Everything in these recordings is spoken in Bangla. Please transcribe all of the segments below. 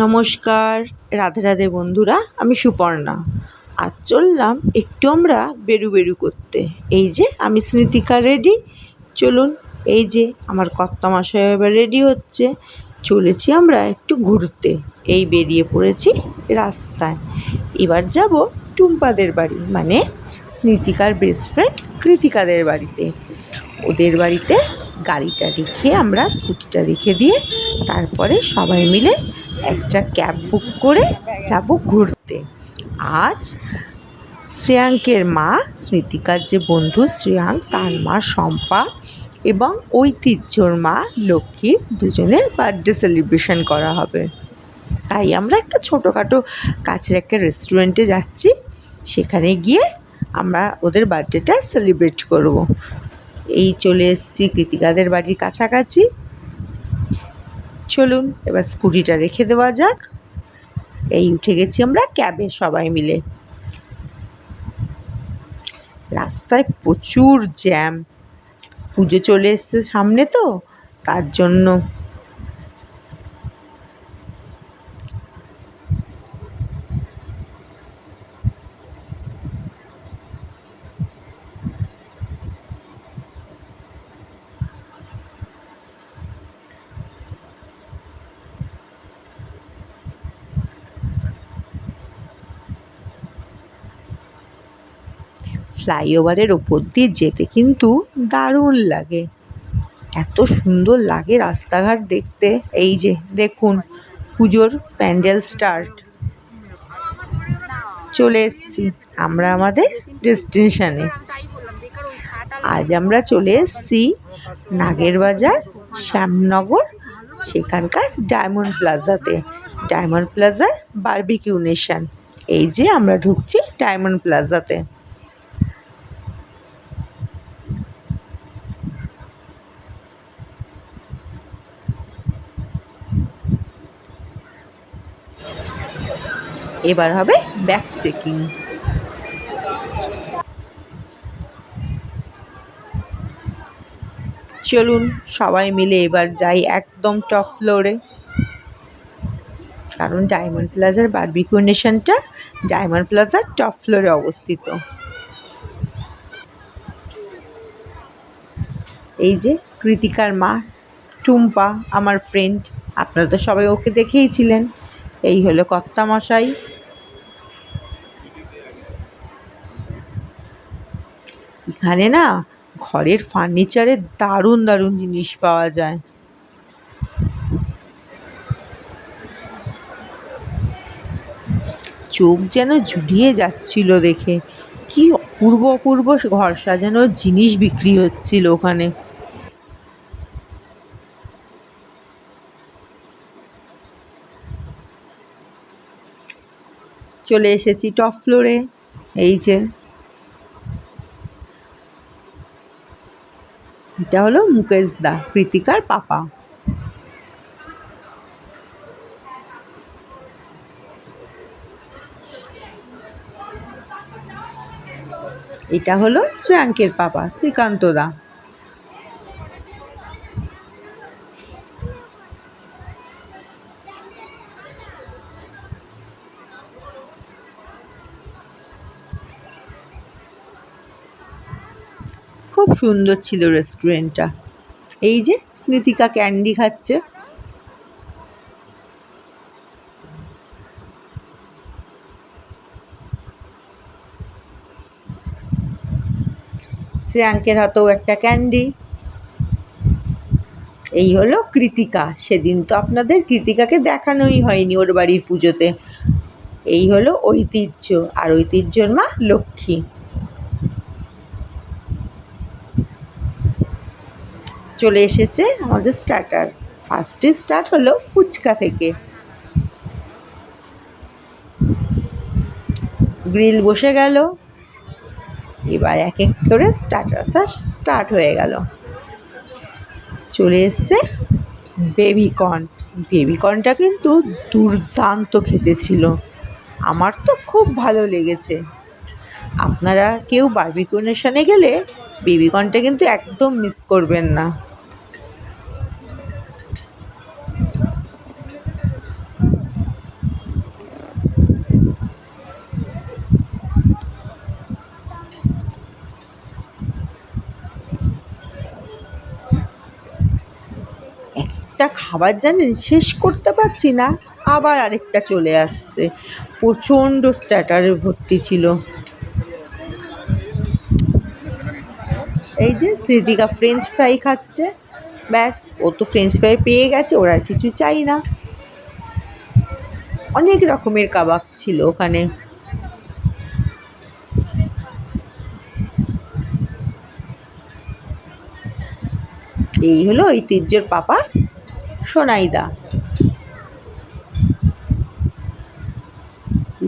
নমস্কার, রাধে রাধে বন্ধুরা। আমি সুপর্ণা। আজ চললাম একটু আমরা বেরু করতে। এই যে আমি স্মৃতিকা রেডি। চলুন, এই যে আমার কর্তামশাই এবার রেডি হচ্ছে। চলেছি আমরা একটু ঘুরতে। এই বেরিয়ে পড়েছি রাস্তায়। এবার যাব টুম্পাদের বাড়ি, মানে স্মৃতিকার বেস্ট ফ্রেন্ড কৃতিকাদের বাড়িতে। ওদের বাড়িতে গাড়িটা রেখে, আমরা স্কুটিটা রেখে দিয়ে তারপরে সবাই মিলে একটা ক্যাব বুক করে যাব ঘুরতে। আজ শ্রেয়াঙ্কের মা, স্মৃতিকার যে বন্ধু শ্রেয়াঙ্ক, তার মা শম্পা এবং ঐতিহ্যর মা লক্ষ্মীর দুজনের বার্থডে সেলিব্রেশন করা হবে। তাই আমরা একটা ছোটোখাটো কাছের একটা রেস্টুরেন্টে যাচ্ছি। সেখানে গিয়ে আমরা ওদের বার্থডেটা সেলিব্রেট করব। এই চলে এসেছি কৃতিকাদের বাড়ির কাছাকাছি। চলুন এবার স্কুটিটা রেখে দেওয়া যাক। এই উঠে গেছি আমরা ক্যাবে সবাই মিলে। রাস্তায় প্রচুর জ্যাম, পুজো চলে এসছে সামনে, তো তার জন্য। ফ্লাইওভারের ওপর দিয়ে যেতে কিন্তু দারুণ লাগে, এত সুন্দর লাগে রাস্তাঘাট দেখতে। এই যে দেখুন, পুজোর প্যান্ডেল স্টার্ট। চলে এসছি আমরা আমাদের ডেস্টিনেশনে। আজ আমরা চলে এসছি নাগেরবাজার শ্যামনগর, সেখানকার ডায়মন্ড প্লাজাতে। ডায়মন্ড প্লাজার বারবিকিউ নেশন। এই যে আমরা ঢুকছি ডায়মন্ড প্লাজাতে। এবার হবে ব্যাগ চেকিং। চলুন সবাই মিলে এবার যাই একদম টপ ফ্লোরে, কারণ ডায়মন্ড প্লাজার বারবিকিউ নেশনটা ডায়মন্ড প্লাজার টপ ফ্লোরে অবস্থিত। এই যে কৃতিকার মা টুম্পা, আমার ফ্রেন্ড, আপনারা তো সবাই ওকে দেখেইছিলেন। এই হলো কর্তামশাই। এখানে না ঘরের ফার্নিচারের দারুণ দারুণ জিনিস পাওয়া যায়। চোখ যেন জুড়িয়ে যাচ্ছিল দেখে, কি অপূর্ব অপূর্ব ঘর সাজানোর জিনিস বিক্রি হচ্ছিল ওখানে। চলে এসেছি টপ ফ্লোরে। এই যে এটা হলো মুকেশ দা, কৃতিকার পাপা। এটা হলো শ্রেয়াঙ্কের পাপা, শ্রীকান্ত দা। খুব সুন্দর ছিল রেস্টুরেন্টটা। এই যে স্মৃতিকা ক্যান্ডি খাচ্ছে। শ্রেয়াঙ্কের হাতেও একটা ক্যান্ডি। এই হলো কৃতিকা। সেদিন তো আপনাদের কৃতিকাকে দেখানোই হয়নি ওর বাড়ির পুজোতে। এই হলো ঐতিহ্য, আর ঐতিহ্যর মা লক্ষ্মী। চলে এসেছে আমাদের স্টার্টার। ফার্স্টে স্টার্ট হলো ফুচকা থেকে। গ্রিল বসে গেল, এবার এক এক করে স্টার্টার স্টার্ট হয়ে গেল। চলে এসছে বেবিকর্ন। বেবিকর্নটা কিন্তু দুর্দান্ত খেতে ছিল, আমার তো খুব ভালো লেগেছে। আপনারা কেউ বারবিকিউ নেশনে গেলে বেবিকর্নটা কিন্তু একদম মিস করবেন না। একটা খাবার জানেন শেষ করতে পারছি না, আবার আরেকটা চলে আসছে। প্রচণ্ড স্ট্যাটারে ভর্তি ছিল। এই যে স্মৃতিকা ফ্রেঞ্চ ফ্রাই খাচ্ছে, ব্যাস ও তো ফ্রেঞ্চ ফ্রাই পেয়ে গেছে, ওর আর কিছু চাই না। অনেক রকমের কাবাব ছিল ওখানে। এই হলো ঐতিহ্যের পাপা সোনাইদা।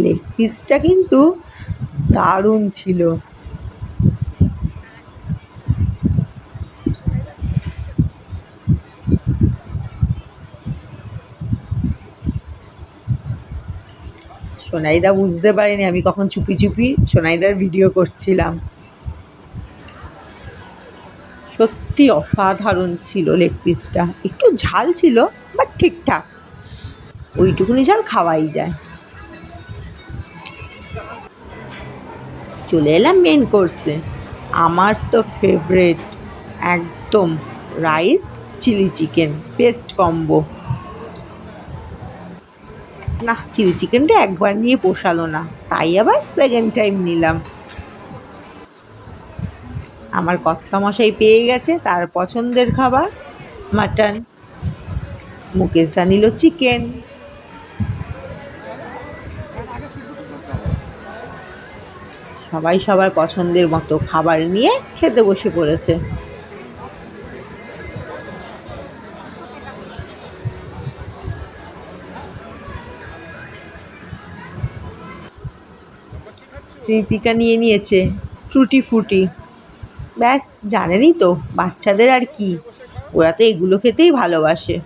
লেগ পিসটা কিন্তু দারুণ ছিল। সোনাইদা বুঝতে পারেনি আমি কখন চুপি চুপি সোনাইদার ভিডিও করছিলাম। সত্যি অসাধারণ ছিল লেগ পিসটা। একটু ঝাল ছিল বাট ঠিকঠাক, ওইটুকুনি ঝাল খাওয়াই যায়। চলে এলাম মেন কোর্সে। আমার তো ফেভারেট একদম rice chilli chicken, best combo. না, চিলি চিকেনটা একবার নিয়ে পোষালো না, তাই আবার সেকেন্ড টাইম নিলাম। আমার কর্তামশাই পেয়ে গেছে তার পছন্দের খাবার মাটন, মুকেশদা নিল চিকেন। সবাই সবার পছন্দের মতো খাবার নিয়ে খেতে বসে পড়েছে। স্মৃতিকা নিয়ে নিয়েছে টুটি ফুটি। ব্যাস জানেনই তো বাচ্চাদের আর কি, ওরা তো এগুলো খেতেই ভালোবাসে।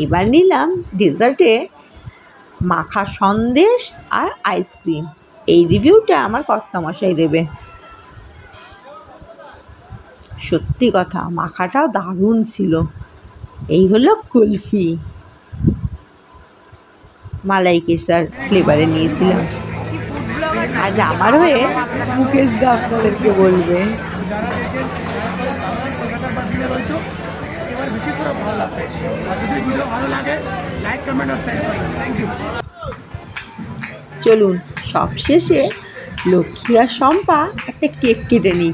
এবার নিলাম ডেজার্টে মাখা সন্দেশ আর আইসক্রিম। এই রিভিউটা আমার কর্তামশাই দেবে। সত্যি কথা, মাখাটাও দারুণ ছিল। এই হলো কুলফি, মালাই কেসার ফ্লেভারে নিয়েছিলাম। আজ আমার হয়ে মুকেশদা আপনাদেরকে বলবে। চলুন সবশেষে লক্ষ্মী আর শম্পা একটা কেক কেটে নিই।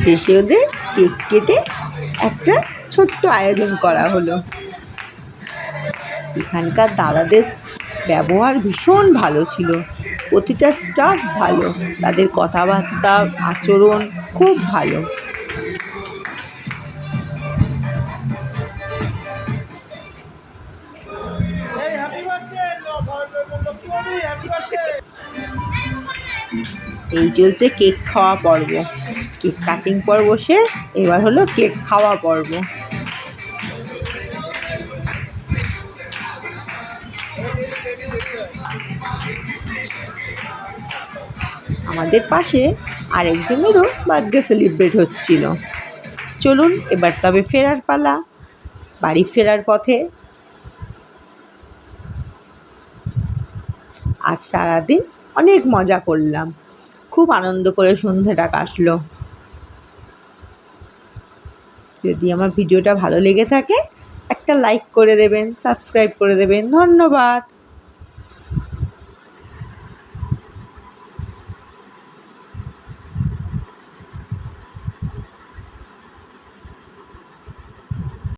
শেষে ওদের কেক কেটে একটা ছোট্ট আয়োজন করা হলো। এখানকার দাদাদের ব্যবহার ভীষণ ভালো ছিল, প্রতিটা স্টাফ ভালো, তাদের কথাবার্তা আচরণ খুব ভালো। এই চলছে কেক খাওয়া পর্ব। কেক কাটিং পর্ব শেষ, এবার হলো কেক খাওয়া পর্ব। আমাদের পাশে আরেকজনেরও বার্থডে সেলিব্রেট হচ্ছিল। চলুন এবার তবে ফেরার পালা। বাড়ি ফেরার পথে আজ সারাদিন অনেক মজা করলাম, খুব আনন্দ করে সন্ধ্যাটা কাটলো। যদি আমার ভিডিওটা ভালো লেগে থাকে একটা লাইক করে দেবেন, সাবস্ক্রাইব করে দেবেন। ধন্যবাদ।